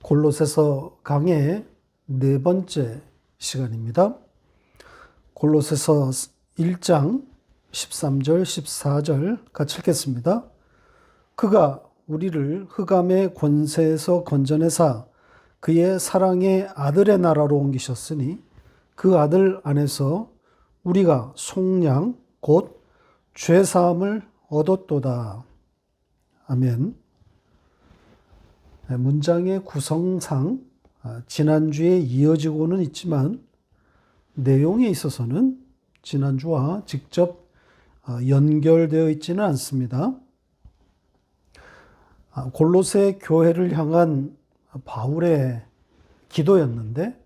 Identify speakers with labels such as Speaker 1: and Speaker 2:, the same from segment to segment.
Speaker 1: 골로새서 강의 네 번째 시간입니다. 골로새서 1장 13절, 14절 같이 읽겠습니다. 그가 우리를 흑암의 권세에서 건져내사 그의 사랑의 아들의 나라로 옮기셨으니 그 아들 안에서 우리가 속량 곧 죄사함을 얻었도다. 아멘. 문장의 구성상 지난주에 이어지고는 있지만 내용에 있어서는 지난주와 직접 연결되어 있지는 않습니다. 골로새 교회를 향한 바울의 기도였는데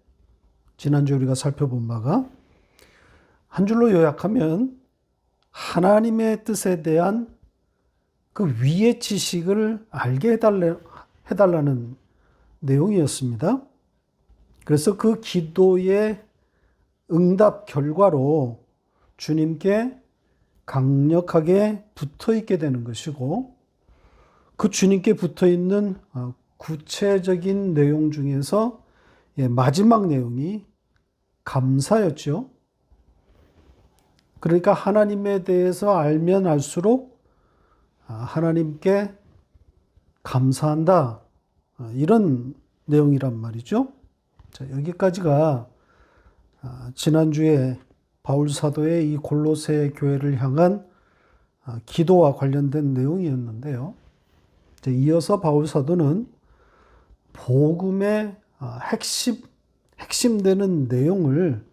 Speaker 1: 지난주 우리가 살펴본 바가 한 줄로 요약하면 하나님의 뜻에 대한 그 위의 지식을 알게 해달라는 내용이었습니다. 그래서 그 기도의 응답 결과로 주님께 강력하게 붙어 있게 되는 것이고 그 주님께 붙어 있는 구체적인 내용 중에서 마지막 내용이 감사였죠. 그러니까 하나님에 대해서 알면 알수록 하나님께 감사한다. 이런 내용이란 말이죠. 자, 여기까지가 지난주에 바울 사도의 이 골로새 교회를 향한 기도와 관련된 내용이었는데요. 이어서 바울 사도는 복음의 핵심되는 내용을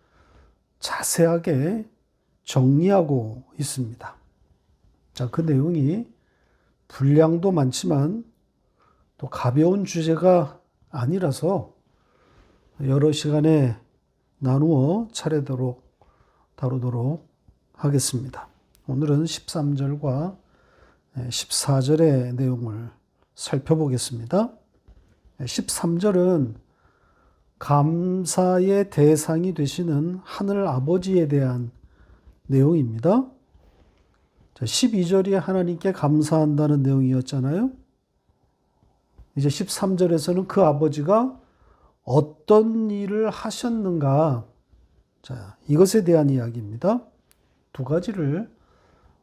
Speaker 1: 자세하게 정리하고 있습니다. 자, 그 내용이 분량도 많지만 또 가벼운 주제가 아니라서 여러 시간에 나누어 차례대로 다루도록 하겠습니다. 오늘은 13절과 14절의 내용을 살펴보겠습니다. 13절은 감사의 대상이 되시는 하늘 아버지에 대한 내용입니다. 12절이 하나님께 감사한다는 내용이었잖아요. 이제 13절에서는 그 아버지가 어떤 일을 하셨는가, 자, 이것에 대한 이야기입니다. 두 가지를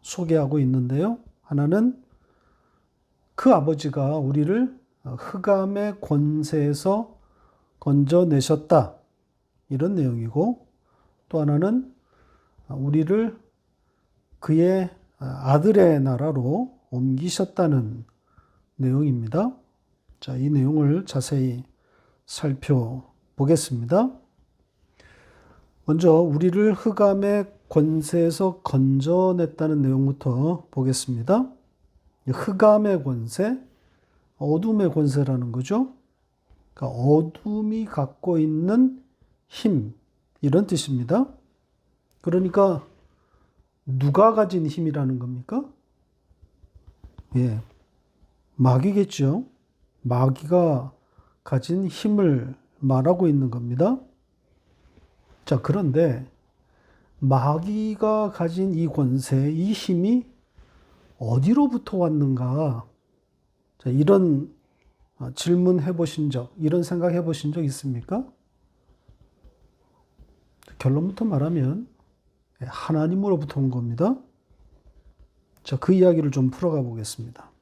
Speaker 1: 소개하고 있는데요. 하나는 그 아버지가 우리를 흑암의 권세에서 건져내셨다, 이런 내용이고, 또 하나는 우리를 그의 아들의 나라로 옮기셨다는 내용입니다. 자, 이 내용을 자세히 살펴보겠습니다. 먼저 우리를 흑암의 권세에서 건져냈다는 내용부터 보겠습니다. 흑암의 권세, 어둠의 권세라는 거죠. 그러니까 어둠이 갖고 있는 힘, 이런 뜻입니다. 그러니까 누가 가진 힘이라는 겁니까? 예, 마귀겠죠. 마귀가 가진 힘을 말하고 있는 겁니다. 자, 그런데 마귀가 가진 이 권세, 이 힘이 어디로부터 왔는가? 자, 이런 질문 해보신 적, 이런 생각 해보신 적 있습니까? 결론부터 말하면 하나님으로부터 온 겁니다. 자, 그 이야기를 좀 풀어가 보겠습니다.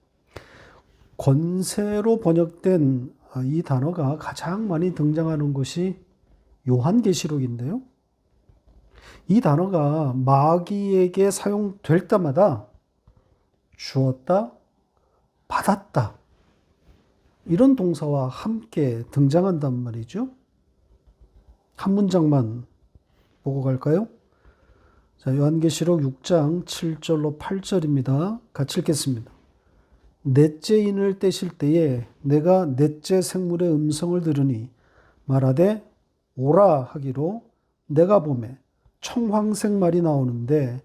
Speaker 1: 권세로 번역된 이 단어가 가장 많이 등장하는 것이 요한계시록인데요. 이 단어가 마귀에게 사용될 때마다 주었다, 받았다, 이런 동사와 함께 등장한단 말이죠. 한 문장만 보고 갈까요? 자, 요한계시록 6장 7절로 8절입니다. 같이 읽겠습니다. 넷째 인을 떼실 때에 내가 넷째 생물의 음성을 들으니 말하되 오라 하기로 내가 보매 청황색 말이 나오는데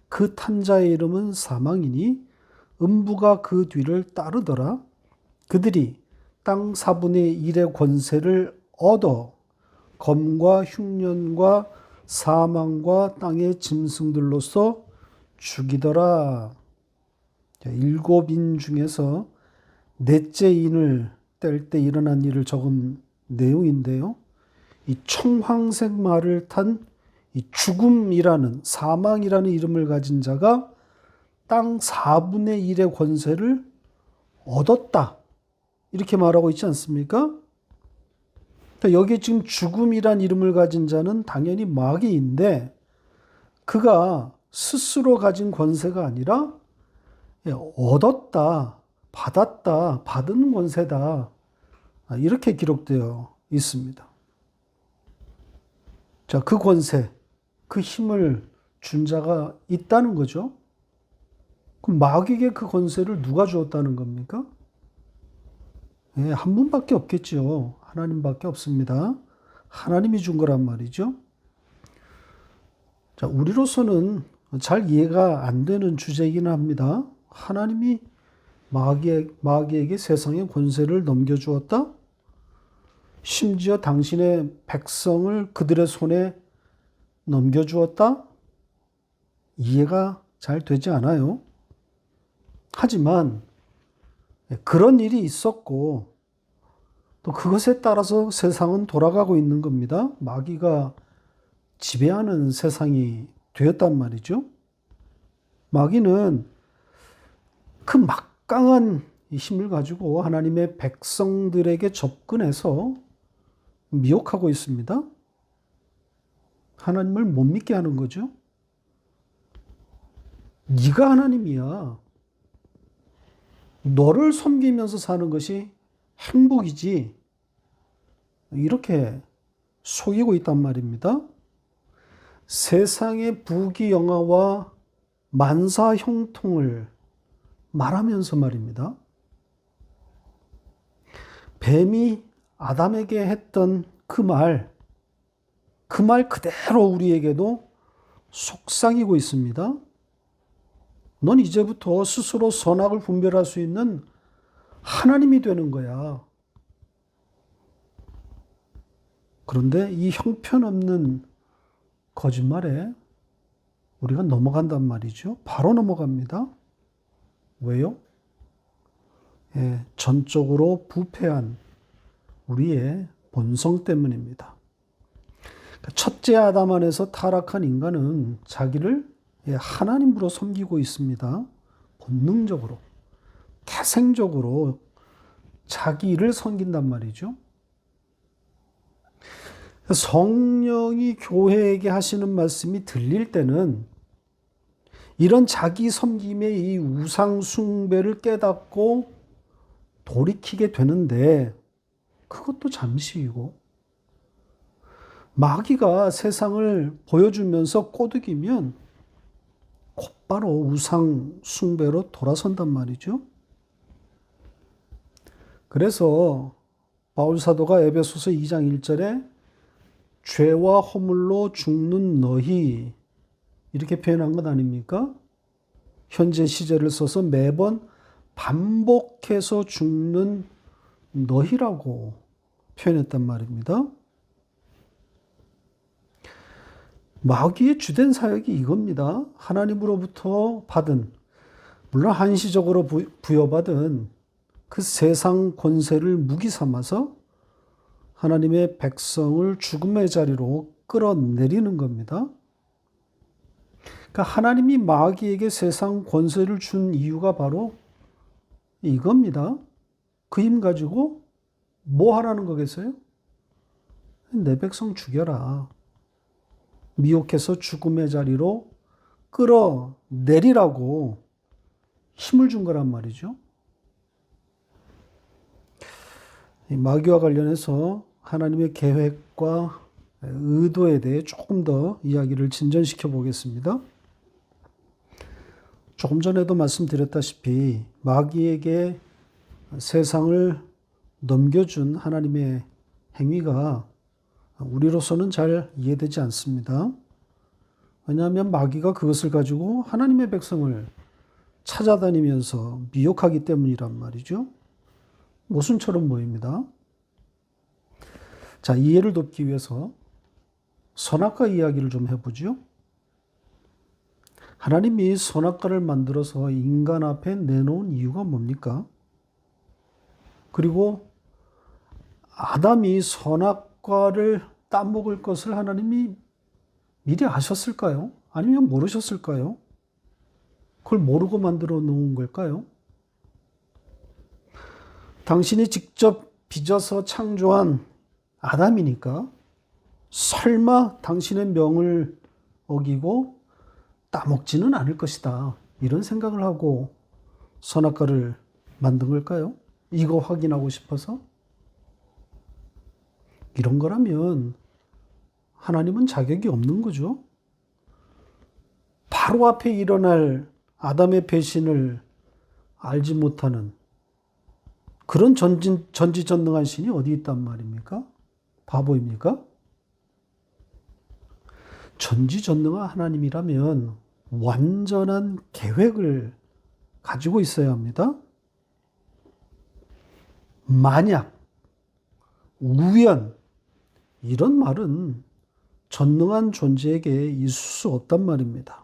Speaker 1: 그 탄 자의 이름은 사망이니 음부가 그 뒤를 따르더라. 그들이 땅 4분의 1의 권세를 얻어 검과 흉년과 사망과 땅의 짐승들로서 죽이더라. 7인 중에서 넷째 인을 시작될 때 일어난 일을 적은 내용인데요. 이 청황색 말을 탄 이 죽음이라는 사망이라는 이름을 가진 자가 땅 4분의 1의 권세를 얻었다. 이렇게 말하고 있지 않습니까? 그러니까 여기에 지금 죽음이란 이름을 가진 자는 당연히 마귀인데 그가 스스로 가진 권세가 아니라 얻었다, 받았다, 받은 권세다. 이렇게 기록되어 있습니다. 자, 그 권세, 그 힘을 준 자가 있다는 거죠. 그럼 마귀에게 그 권세를 누가 주었다는 겁니까? 한 분밖에 없겠죠. 하나님밖에 없습니다. 하나님이 준 거란 말이죠. 자, 우리로서는 잘 이해가 안 되는 주제이긴 합니다. 하나님이 마귀에게 세상의 권세를 넘겨주었다? 심지어 당신의 백성을 그들의 손에 넘겨주었다? 이해가 잘 되지 않아요. 하지만 그런 일이 있었고 또 그것에 따라서 세상은 돌아가고 있는 겁니다. 마귀가 지배하는 세상이 되었단 말이죠. 마귀는 그 막강한 힘을 가지고 하나님의 백성들에게 접근해서 미혹하고 있습니다. 하나님을 못 믿게 하는 거죠. 네가 하나님이야. 너를 섬기면서 사는 것이 행복이지. 이렇게 속이고 있단 말입니다. 세상의 부귀영화와 만사 형통을 말하면서 말입니다. 뱀이 아담에게 했던 그 말 그대로 우리에게도 속삭이고 있습니다. 넌 이제부터 스스로 선악을 분별할 수 있는 하나님이 되는 거야. 그런데 이 형편없는 거짓말에 우리가 넘어간단 말이죠. 바로 넘어갑니다. 왜요? 전적으로 부패한 우리의 본성 때문입니다. 첫째 아담 안에서 타락한 인간은 자기를 하나님으로 섬기고 있습니다. 본능적으로, 태생적으로 자기를 섬긴단 말이죠. 성령이 교회에게 하시는 말씀이 들릴 때는 이런 자기 섬김의 이 우상 숭배를 깨닫고 돌이키게 되는데 그것도 잠시이고 마귀가 세상을 보여주면서 꼬드기면 곧바로 우상 숭배로 돌아선단 말이죠. 그래서 바울 사도가 에베소서 2장 1절에 죄와 허물로 죽는 너희 이렇게 표현한 것 아닙니까? 현재 시제를 써서 매번 반복해서 죽는 너희라고 표현했단 말입니다. 마귀의 주된 사역이 이겁니다. 하나님으로부터 받은, 물론 한시적으로 부여받은 그 세상 권세를 무기 삼아서 하나님의 백성을 죽음의 자리로 끌어내리는 겁니다. 그러니까 하나님이 마귀에게 세상 권세를 준 이유가 바로 이겁니다. 그 힘 가지고 뭐 하라는 거겠어요? 내 백성 죽여라. 미혹해서 죽음의 자리로 끌어내리라고 힘을 준 거란 말이죠. 마귀와 관련해서 하나님의 계획과 의도에 대해 조금 더 이야기를 진전시켜 보겠습니다. 조금 전에도 말씀드렸다시피 마귀에게 세상을 넘겨준 하나님의 행위가 우리로서는 잘 이해되지 않습니다. 왜냐하면 마귀가 그것을 가지고 하나님의 백성을 찾아다니면서 미혹하기 때문이란 말이죠. 모순처럼 보입니다. 자, 이해를 돕기 위해서 선악과 이야기를 좀 해보죠. 하나님이 선악과를 만들어서 인간 앞에 내놓은 이유가 뭡니까? 그리고 아담이 선악과를 따먹을 것을 하나님이 미리 아셨을까요? 아니면 모르셨을까요? 그걸 모르고 만들어 놓은 걸까요? 당신이 직접 빚어서 창조한 아담이니까 설마 당신의 명을 어기고 따먹지는 않을 것이다. 이런 생각을 하고 선악과를 만든 걸까요? 이거 확인하고 싶어서? 이런 거라면 하나님은 자격이 없는 거죠. 바로 앞에 일어날 아담의 배신을 알지 못하는 그런 전지전능한 신이 어디 있단 말입니까? 바보입니까? 전지전능한 하나님이라면 완전한 계획을 가지고 있어야 합니다. 만약, 우연, 이런 말은 전능한 존재에게 있을 수 없단 말입니다.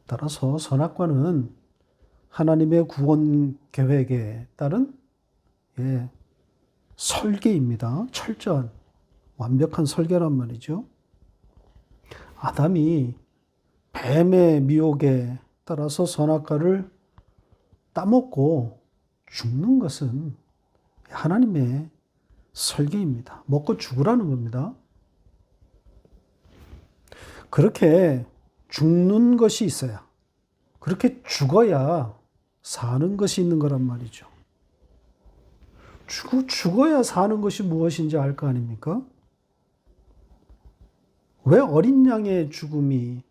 Speaker 1: 따라서 선악과는 하나님의 구원 계획에 따른 설계입니다. 철저한 완벽한 설계란 말이죠. 아담이 뱀의 미혹에 따라서 선악과를 따먹고 죽는 것은 하나님의 설계입니다. 먹고 죽으라는 겁니다. 그렇게 죽는 것이 있어야, 그렇게 죽어야 사는 것이 있는 거란 말이죠. 죽어야 사는 것이 무엇인지 알 거 아닙니까? 왜 어린 양의 죽음이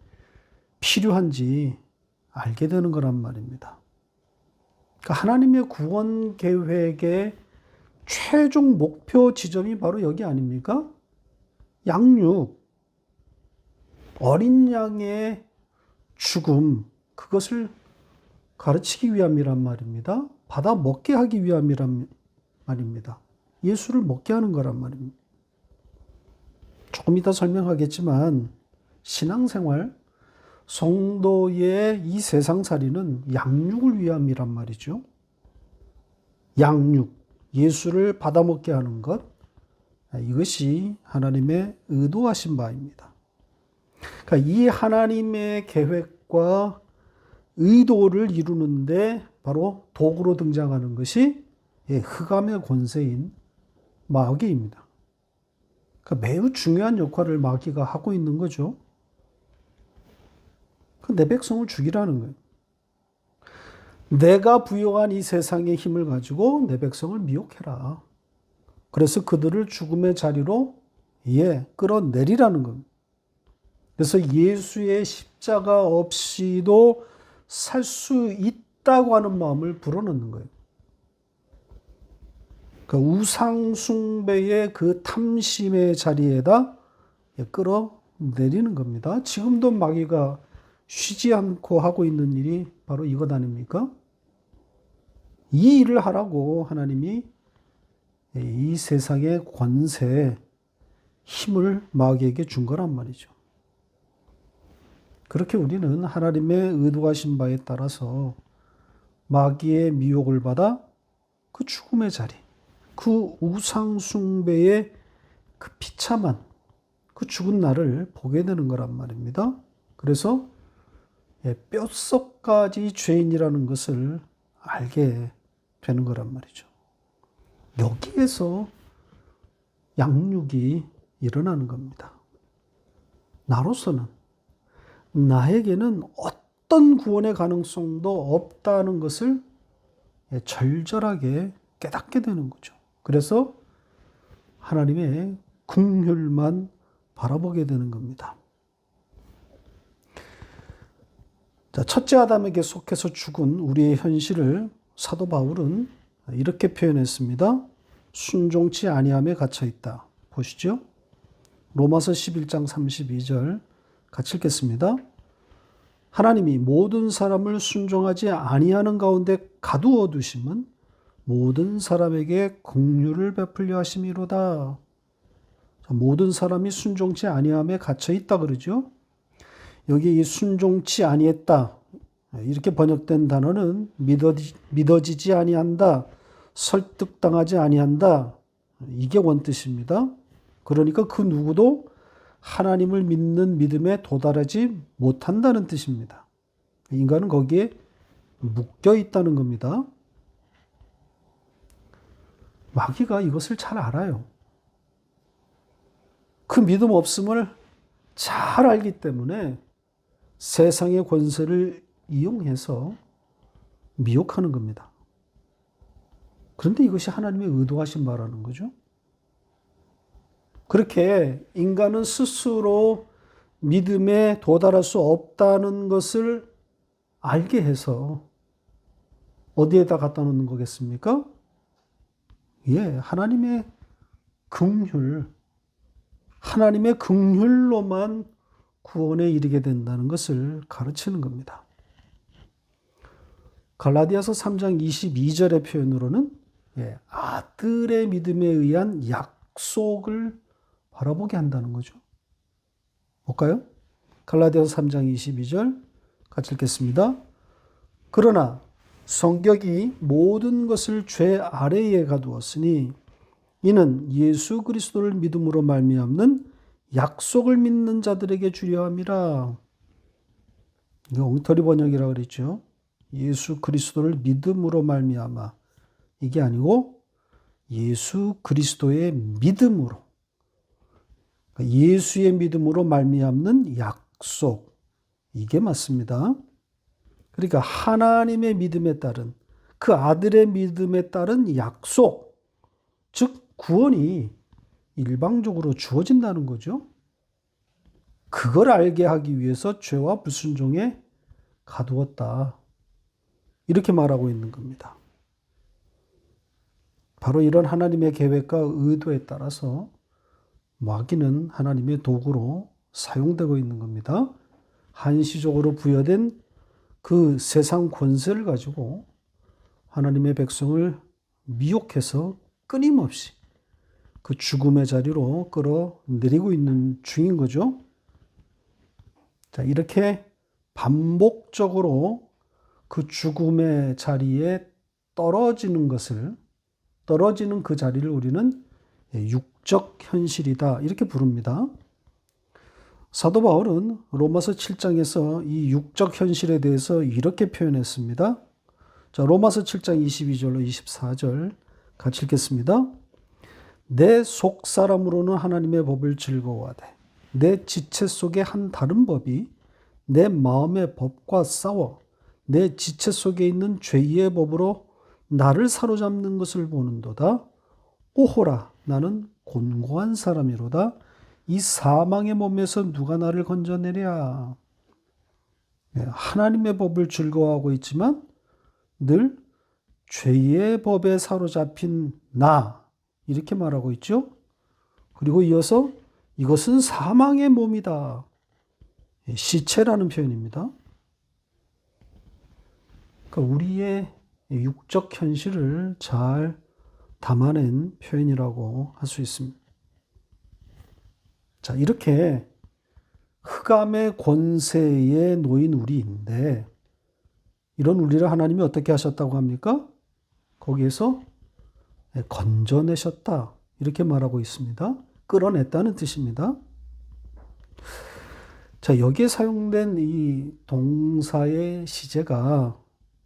Speaker 1: 필요한지 알게 되는 거란 말입니다. 그러니까 하나님의 구원 계획의 최종 목표 지점이 바로 여기 아닙니까? 양육, 어린 양의 죽음, 그것을 가르치기 위함이란 말입니다. 받아 먹게 하기 위함이란 말입니다. 예수를 먹게 하는 거란 말입니다. 조금 이따 설명하겠지만 신앙생활, 성도의 이 세상살이는 양육을 위함이란 말이죠. 양육, 예수를 받아먹게 하는 것, 이것이 하나님의 의도하신 바입니다. 그러니까 이 하나님의 계획과 의도를 이루는데 바로 도구로 등장하는 것이 흑암의 권세인 마귀입니다. 그러니까 매우 중요한 역할을 마귀가 하고 있는 거죠. 내 백성을 죽이라는 거예요. 내가 부여한 이 세상의 힘을 가지고 내 백성을 미혹해라. 그래서 그들을 죽음의 자리로 끌어내리라는 겁니다. 그래서 예수의 십자가 없이도 살 수 있다고 하는 마음을 불어넣는 거예요. 그러니까 우상숭배의 그 탐심의 자리에다 끌어내리는 겁니다. 지금도 마귀가 쉬지 않고 하고 있는 일이 바로 이것 아닙니까? 이 일을 하라고 하나님이 이 세상의 권세, 힘을 마귀에게 준 거란 말이죠. 그렇게 우리는 하나님의 의도하신 바에 따라서 마귀의 미혹을 받아 그 죽음의 자리, 그 우상숭배의 그 비참한 그 죽은 날을 보게 되는 거란 말입니다. 그래서 뼛속까지 죄인이라는 것을 알게 되는 거란 말이죠. 여기에서 양육이 일어나는 겁니다. 나로서는, 나에게는 어떤 구원의 가능성도 없다는 것을 절절하게 깨닫게 되는 거죠. 그래서 하나님의 긍휼만 바라보게 되는 겁니다. 자, 첫째 아담에게 속해서 죽은 우리의 현실을 사도 바울은 이렇게 표현했습니다. 순종치 아니함에 갇혀 있다. 보시죠. 로마서 11장 32절 같이 읽겠습니다. 하나님이 모든 사람을 순종하지 아니하는 가운데 가두어 두심은 모든 사람에게 긍휼을 베풀려 하심이로다. 모든 사람이 순종치 아니함에 갇혀 있다 그러죠. 여기 이 순종치 아니했다 이렇게 번역된 단어는 믿어지지 아니한다, 설득당하지 아니한다. 이게 원뜻입니다. 그러니까 그 누구도 하나님을 믿는 믿음에 도달하지 못한다는 뜻입니다. 인간은 거기에 묶여 있다는 겁니다. 마귀가 이것을 잘 알아요. 그 믿음 없음을 잘 알기 때문에 세상의 권세를 이용해서 미혹하는 겁니다. 그런데 이것이 하나님의 의도하신 바라는 거죠. 그렇게 인간은 스스로 믿음에 도달할 수 없다는 것을 알게 해서 어디에다 갖다 놓는 거겠습니까? 하나님의 하나님의 긍휼로만 구원에 이르게 된다는 것을 가르치는 겁니다. 갈라디아서 3장 22절의 표현으로는 아들의 믿음에 의한 약속을 바라보게 한다는 거죠. 볼까요? 갈라디아서 3장 22절 같이 읽겠습니다. 그러나 성격이 모든 것을 죄 아래에 가두었으니 이는 예수 그리스도를 믿음으로 말미암는 약속을 믿는 자들에게 주려 함이라. 이거 엉터리 번역이라고 그랬죠. 예수 그리스도를 믿음으로 말미암아. 이게 아니고 예수 그리스도의 믿음으로, 예수의 믿음으로 말미암는 약속. 이게 맞습니다. 그러니까 하나님의 믿음에 따른, 그 아들의 믿음에 따른 약속, 즉 구원이 일방적으로 주어진다는 거죠. 그걸 알게 하기 위해서 죄와 불순종에 가두었다. 이렇게 말하고 있는 겁니다. 바로 이런 하나님의 계획과 의도에 따라서 마귀는 하나님의 도구로 사용되고 있는 겁니다. 한시적으로 부여된 그 세상 권세를 가지고 하나님의 백성을 미혹해서 끊임없이 그 죽음의 자리로 끌어내리고 있는 중인 거죠. 자, 이렇게 반복적으로 그 죽음의 자리에 떨어지는 그 자리를 우리는 육적 현실이다. 이렇게 부릅니다. 사도 바울은 로마서 7장에서 이 육적 현실에 대해서 이렇게 표현했습니다. 자, 로마서 7장 22절로 24절 같이 읽겠습니다. 내 속사람으로는 하나님의 법을 즐거워하되 내 지체 속에 한 다른 법이 내 마음의 법과 싸워 내 지체 속에 있는 죄의 법으로 나를 사로잡는 것을 보는도다. 오호라, 나는 곤고한 사람이로다. 이 사망의 몸에서 누가 나를 건져내랴. 하나님의 법을 즐거워하고 있지만 늘 죄의 법에 사로잡힌 나, 이렇게 말하고 있죠. 그리고 이어서 이것은 사망의 몸이다. 시체라는 표현입니다. 그러니까 우리의 육적 현실을 잘 담아낸 표현이라고 할 수 있습니다. 자, 이렇게 흑암의 권세에 놓인 우리인데, 이런 우리를 하나님이 어떻게 하셨다고 합니까? 거기에서 건져내셨다. 이렇게 말하고 있습니다. 끌어냈다는 뜻입니다. 자, 여기에 사용된 이 동사의 시제가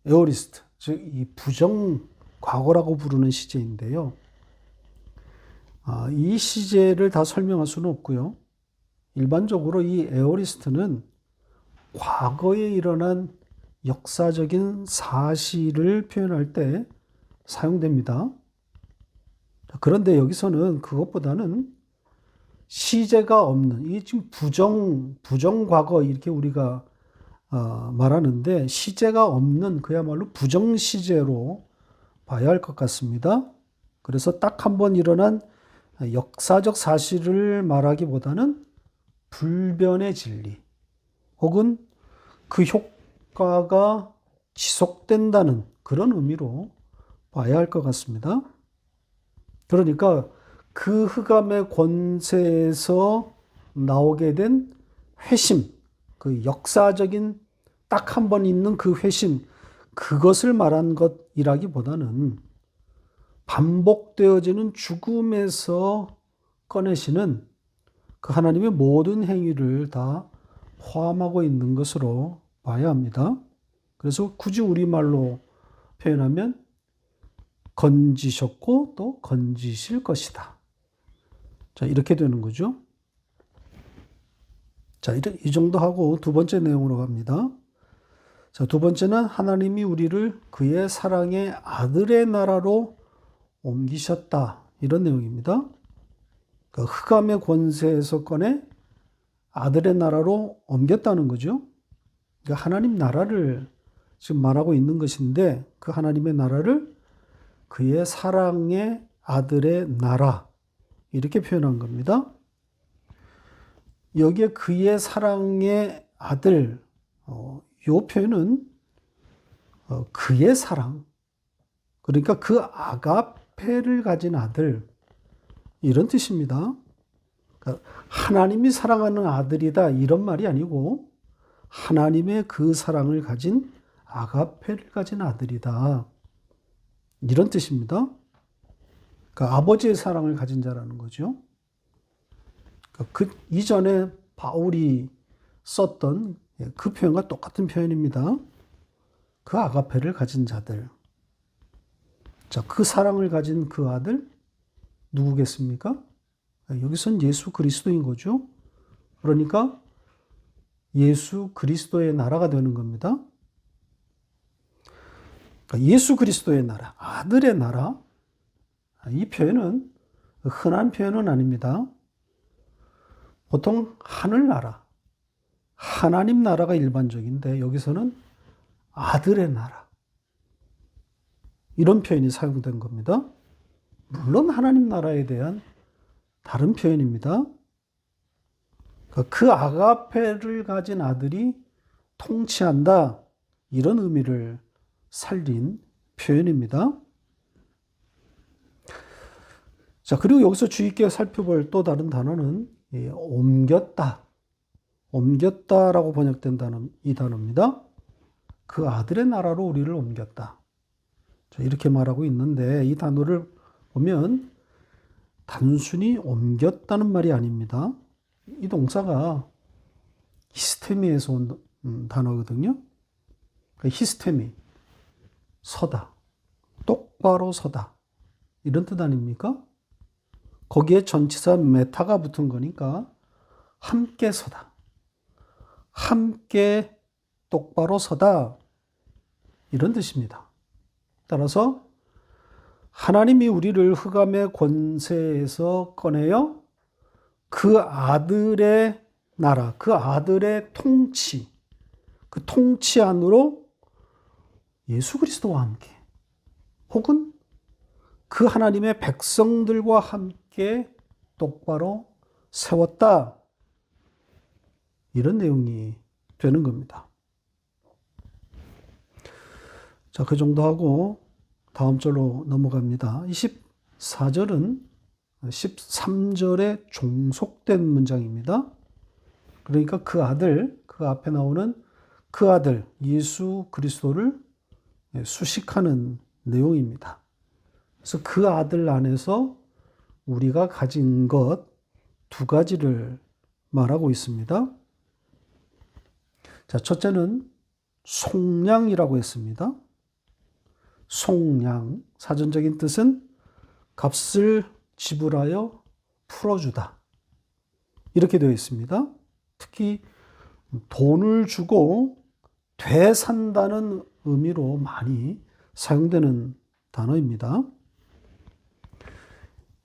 Speaker 1: 에어리스트, 즉 이 부정 과거라고 부르는 시제인데요. 이 시제를 다 설명할 수는 없고요. 일반적으로 이 에어리스트는 과거에 일어난 역사적인 사실을 표현할 때 사용됩니다. 그런데 여기서는 그것보다는 시제가 없는, 이 지금 부정 과거 이렇게 우리가 말하는데 시제가 없는 그야말로 부정 시제로 봐야 할 것 같습니다. 그래서 딱 한 번 일어난 역사적 사실을 말하기보다는 불변의 진리 혹은 그 효과가 지속된다는 그런 의미로 봐야 할 것 같습니다. 그러니까 그 흑암의 권세에서 나오게 된 회심, 그 역사적인 딱 한 번 있는 그 회심, 그것을 말한 것이라기보다는 반복되어지는 죽음에서 꺼내시는 그 하나님의 모든 행위를 다 포함하고 있는 것으로 봐야 합니다. 그래서 굳이 우리말로 표현하면 건지셨고 또 건지실 것이다. 자, 이렇게 되는 거죠. 자, 이 정도 하고 두 번째 내용으로 갑니다. 자, 두 번째는 하나님이 우리를 그의 사랑의 아들의 나라로 옮기셨다. 이런 내용입니다. 그 흑암의 권세에서 꺼내 아들의 나라로 옮겼다는 거죠. 그러니까 하나님 나라를 지금 말하고 있는 것인데 그 하나님의 나라를 그의 사랑의 아들의 나라 이렇게 표현한 겁니다. 여기에 그의 사랑의 아들 이 표현은 그의 사랑 그러니까 그 아가페를 가진 아들 이런 뜻입니다. 그러니까 하나님이 사랑하는 아들이다 이런 말이 아니고 하나님의 그 사랑을 가진 아가페를 가진 아들이다 이런 뜻입니다. 그러니까 아버지의 사랑을 가진 자라는 거죠. 그러니까 그 이전에 바울이 썼던 그 표현과 똑같은 표현입니다. 그 아가페를 가진 자들. 자, 그 사랑을 가진 그 아들 누구겠습니까? 여기선 예수 그리스도인 거죠. 그러니까 예수 그리스도의 나라가 되는 겁니다. 그러니까 예수 그리스도의 나라, 아들의 나라. 이 표현은 흔한 표현은 아닙니다. 보통 하늘나라, 하나님 나라가 일반적인데 여기서는 아들의 나라. 이런 표현이 사용된 겁니다. 물론 하나님 나라에 대한 다른 표현입니다. 그 아가페를 가진 아들이 통치한다. 이런 의미를 살린 표현입니다. 자, 그리고 여기서 주의 깊게 살펴볼 또 다른 단어는 옮겼다. 옮겼다라고 번역된 단어, 이 단어입니다. 그 아들의 나라로 우리를 옮겼다. 자, 이렇게 말하고 있는데 이 단어를 보면 단순히 옮겼다는 말이 아닙니다. 이 동사가 히스테미에서 온 단어거든요. 히스테미, 서다, 똑바로 서다 이런 뜻 아닙니까? 거기에 전치사 메타가 붙은 거니까 함께 서다, 함께 똑바로 서다 이런 뜻입니다. 따라서 하나님이 우리를 흑암의 권세에서 꺼내어 그 아들의 나라, 그 아들의 통치, 그 통치 안으로 예수 그리스도와 함께 혹은 그 하나님의 백성들과 함께 똑바로 세웠다. 이런 내용이 되는 겁니다. 자, 그 정도 하고 다음 절로 넘어갑니다. 24절은 13절에 종속된 문장입니다. 그러니까 그 아들, 그 앞에 나오는 그 아들, 예수 그리스도를 수식하는 내용입니다. 그래서 그 아들 안에서 우리가 가진 것 두 가지를 말하고 있습니다. 자, 첫째는 속량이라고 했습니다. 속량, 사전적인 뜻은 값을 지불하여 풀어주다. 이렇게 되어 있습니다. 특히 돈을 주고 되산다는 의미로 많이 사용되는 단어입니다.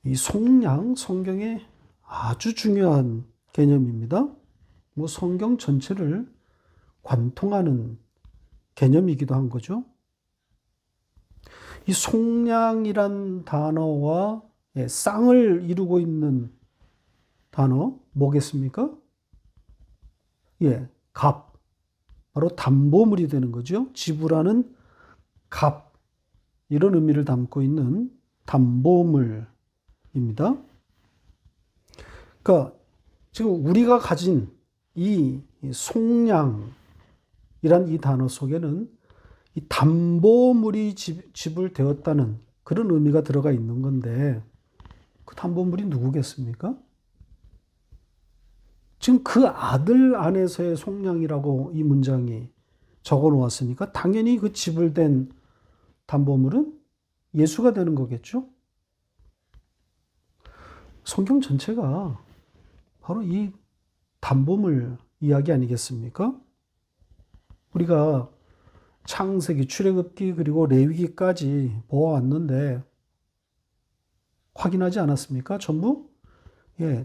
Speaker 1: 이 속량, 성경에 아주 중요한 개념입니다. 성경 전체를 관통하는 개념이기도 한 거죠. 이 속량이란 단어와 쌍을 이루고 있는 단어 뭐겠습니까? 값. 바로 담보물이 되는 거죠. 지불하는 값. 이런 의미를 담고 있는 담보물입니다. 그러니까 지금 우리가 가진 이 속량이란 이 단어 속에는 이 담보물이 지불되었다는 그런 의미가 들어가 있는 건데 그 담보물이 누구겠습니까? 지금 그 아들 안에서의 속량이라고 이 문장이 적어 놓았으니까 당연히 그 지불된 담보물은 예수가 되는 거겠죠? 성경 전체가 바로 이 담보물 이야기 아니겠습니까? 우리가 창세기, 출애굽기 그리고 레위기까지 보아왔는데 확인하지 않았습니까? 전부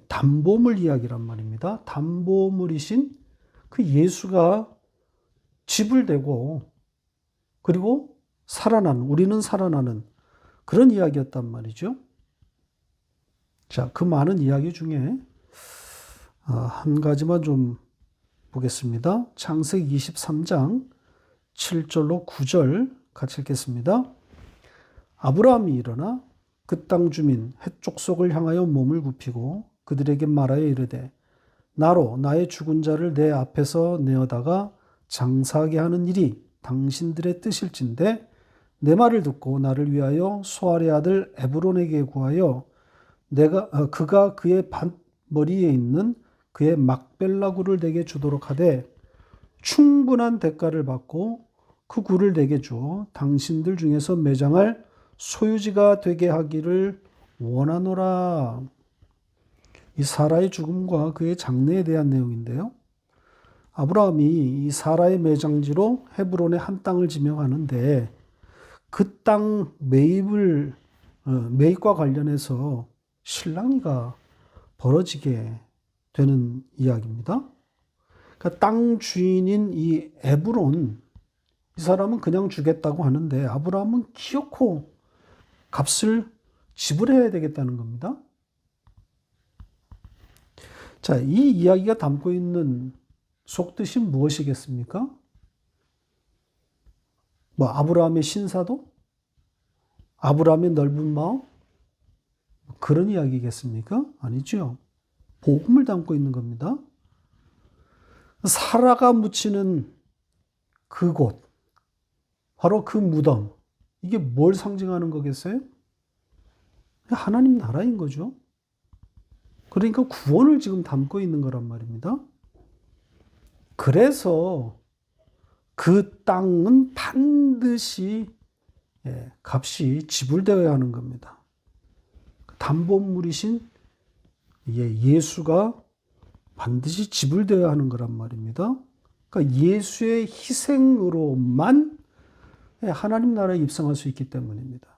Speaker 1: 담보물 이야기란 말입니다. 담보물이신 그 예수가 지불되고 그리고 우리는 살아나는 그런 이야기였단 말이죠. 자, 그 많은 이야기 중에 한 가지만 좀 보겠습니다. 창세기 23장 7절로 9절 같이 읽겠습니다. 아브라함이 일어나 그 땅 주민 헷 족속을 향하여 몸을 굽히고 그들에게 말하여 이르되 나로 나의 죽은 자를 내 앞에서 내어다가 장사하게 하는 일이 당신들의 뜻일진데 내 말을 듣고 나를 위하여 소알의 아들 에브론에게 구하여 그가 그의 밭머리에 있는 그의 막벨라 굴을 내게 주도록 하되 충분한 대가를 받고 그 굴을 내게 주어 당신들 중에서 매장할 소유지가 되게 하기를 원하노라. 이 사라의 죽음과 그의 장래에 대한 내용인데요. 아브라함이 이 사라의 매장지로 헤브론의 한 땅을 지명하는데 그 땅 매입과 관련해서 실랑이가 벌어지게 되는 이야기입니다. 그러니까 땅 주인인 이 에브론, 이 사람은 그냥 주겠다고 하는데 아브라함은 기어코 값을 지불해야 되겠다는 겁니다. 자, 이 이야기가 담고 있는 속뜻이 무엇이겠습니까? 아브라함의 신사도? 아브라함의 넓은 마음? 그런 이야기겠습니까? 아니죠. 복음을 담고 있는 겁니다. 사라가 묻히는 그곳, 바로 그 무덤, 이게 뭘 상징하는 거겠어요? 하나님 나라인 거죠. 그러니까 구원을 지금 담고 있는 거란 말입니다. 그래서 그 땅은 반드시 값이 지불되어야 하는 겁니다. 담보물이신 예수가 반드시 지불되어야 하는 거란 말입니다. 그러니까 예수의 희생으로만 하나님 나라에 입성할 수 있기 때문입니다.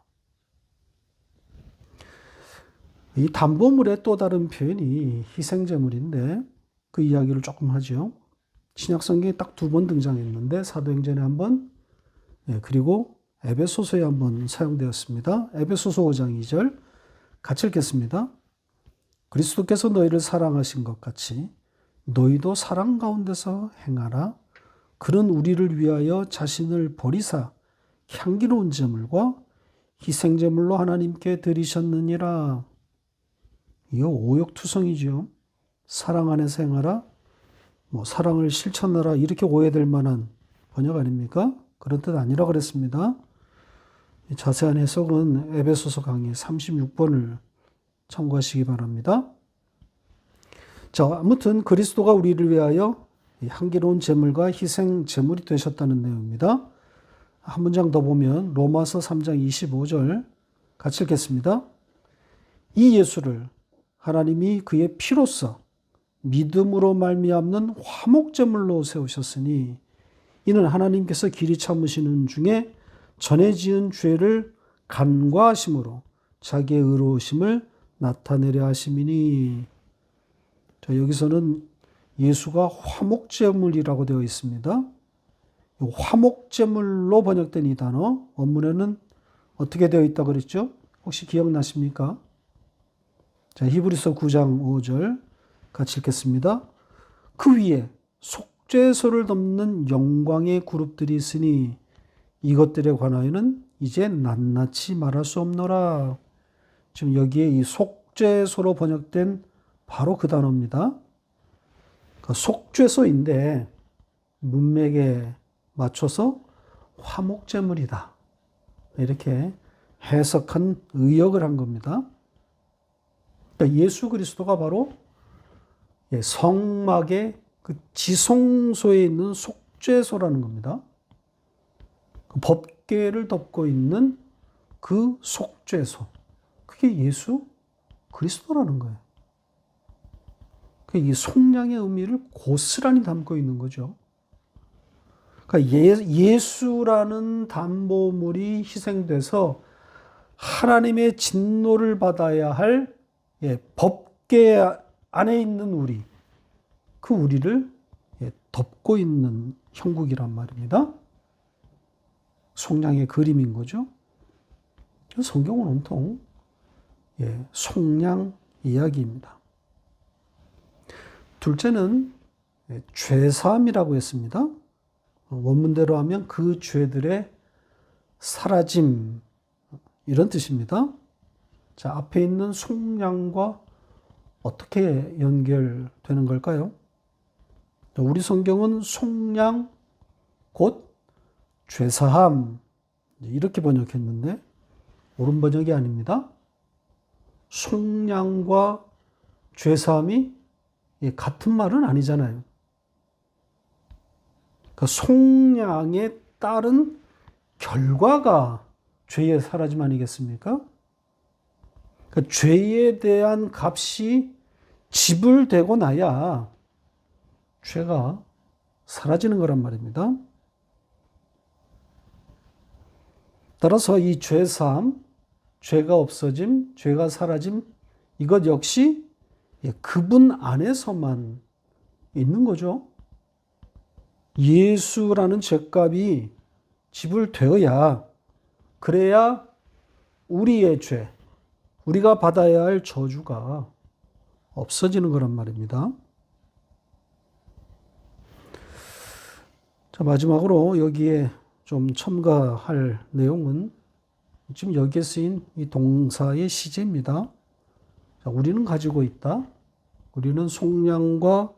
Speaker 1: 이 담보물의 또 다른 표현이 희생제물인데 그 이야기를 조금 하죠. 신약성경에 딱 2번 등장했는데 사도행전에 한 번, 그리고 에베소서에 한 번 사용되었습니다. 에베소서 5장 2절 같이 읽겠습니다. 그리스도께서 너희를 사랑하신 것 같이 너희도 사랑 가운데서 행하라. 그는 우리를 위하여 자신을 버리사 향기로운 제물과 희생제물로 하나님께 드리셨느니라. 이거 오역투성이죠. 사랑 안에서 행하라. 사랑을 실천하라. 이렇게 오해될 만한 번역 아닙니까? 그런 뜻 아니라 그랬습니다. 자세한 해석은 에베소서 강의 36번을 참고하시기 바랍니다. 자, 아무튼 그리스도가 우리를 위하여 향기로운 제물과 희생 제물이 되셨다는 내용입니다. 한 문장 더 보면 로마서 3장 25절 같이 읽겠습니다. 이 예수를 하나님이 그의 피로써 믿음으로 말미암는 화목제물로 세우셨으니 이는 하나님께서 길이 참으시는 중에 전에 지은 죄를 간과하심으로 자기의 의로우심을 나타내려 하심이니. 자, 여기서는 예수가 화목제물이라고 되어 있습니다. 화목제물로 번역된 이 단어 원문에는 어떻게 되어 있다고 그랬죠? 혹시 기억나십니까? 자, 히브리서 9장 5절 같이 읽겠습니다. 그 위에 속죄소를 덮는 영광의 그룹들이 있으니 이것들에 관하여는 이제 낱낱이 말할 수 없노라. 지금 여기에 이 속죄소로 번역된 바로 그 단어입니다. 그러니까 속죄소인데 문맥에 맞춰서 화목제물이다. 이렇게 해석한 의역을 한 겁니다. 그러니까 예수 그리스도가 바로 성막의 그 지성소에 있는 속죄소라는 겁니다. 그 법궤를 덮고 있는 그 속죄소. 그게 예수 그리스도라는 거예요. 이 속량의 의미를 고스란히 담고 있는 거죠. 그러니까 예수라는 담보물이 희생돼서 하나님의 진노를 받아야 할 법궤 안에 있는 우리, 그 우리를 덮고 있는 형국이란 말입니다. 속량의 그림인 거죠. 성경은 온통 속량 이야기입니다. 둘째는 죄사함이라고 했습니다. 원문대로 하면 그 죄들의 사라짐, 이런 뜻입니다. 자, 앞에 있는 속량과 어떻게 연결되는 걸까요? 우리 성경은 속량 곧 죄사함, 이렇게 번역했는데 옳은 번역이 아닙니다. 속량과 죄사함이 같은 말은 아니잖아요. 그러니까 속량에 따른 결과가 죄의 사라짐 아니겠습니까? 그러니까 죄에 대한 값이 지불되고 나야 죄가 사라지는 거란 말입니다. 따라서 이 죄사함, 죄가 없어짐, 죄가 사라짐, 이것 역시 그분 안에서만 있는 거죠. 예수라는 죄값이 지불되어야, 그래야 우리의 죄, 우리가 받아야 할 저주가 없어지는 거란 말입니다. 자, 마지막으로 여기에 좀 첨가할 내용은 지금 여기에 쓰인 이 동사의 시제입니다. 자, 우리는 가지고 있다. 우리는 속량과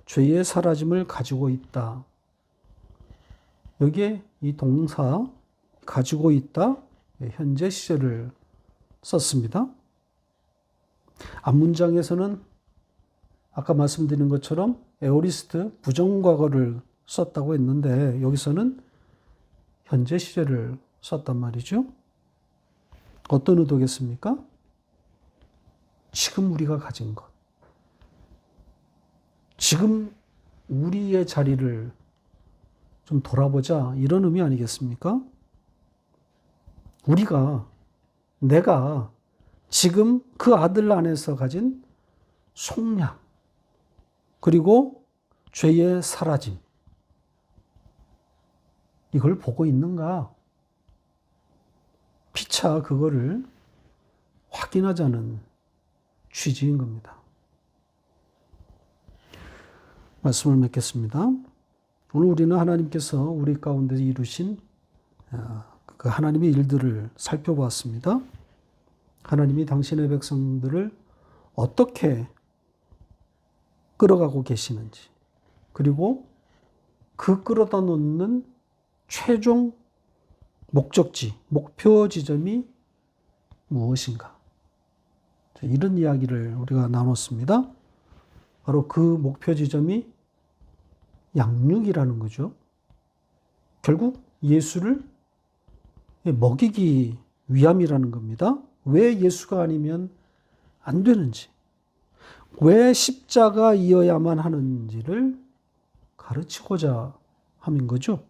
Speaker 1: 죄의 사라짐을 가지고 있다. 여기에 이 동사 가지고 있다, 현재 시제를 썼습니다. 앞문장에서는 아까 말씀드린 것처럼 에오리스트 부정과거를 썼다고 했는데 여기서는 현재 시제를 썼단 말이죠. 어떤 의도겠습니까? 지금 우리가 가진 것. 지금 우리의 자리를 좀 돌아보자, 이런 의미 아니겠습니까? 내가 지금 그 아들 안에서 가진 속량, 그리고 죄의 사라짐, 이걸 보고 있는가? 피차 그거를 확인하자는 취지인 겁니다. 말씀을 맺겠습니다. 오늘 우리는 하나님께서 우리 가운데 이루신 그 하나님의 일들을 살펴보았습니다. 하나님이 당신의 백성들을 어떻게 끌어가고 계시는지, 그리고 그 끌어다 놓는 최종 목적지, 목표 지점이 무엇인가. 이런 이야기를 우리가 나눴습니다. 바로 그 목표 지점이 양육이라는 거죠. 결국 예수를 먹이기 위함이라는 겁니다. 왜 예수가 아니면 안 되는지, 왜 십자가이어야만 하는지를 가르치고자 함인 거죠.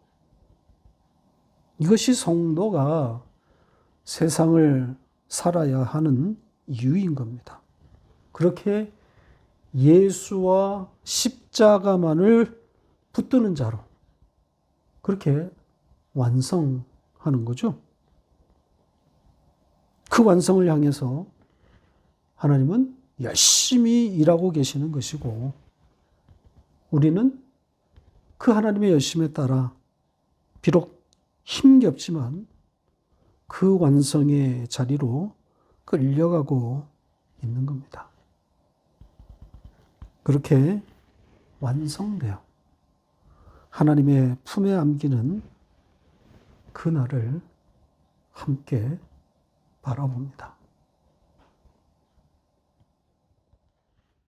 Speaker 1: 이것이 성도가 세상을 살아야 하는 이유인 겁니다. 그렇게 예수와 십자가만을 붙드는 자로 그렇게 완성하는 거죠. 그 완성을 향해서 하나님은 열심히 일하고 계시는 것이고, 우리는 그 하나님의 열심에 따라 비록 힘겹지만 그 완성의 자리로 끌려가고 있는 겁니다. 그렇게 완성되어 하나님의 품에 안기는 그날을 함께 바라봅니다.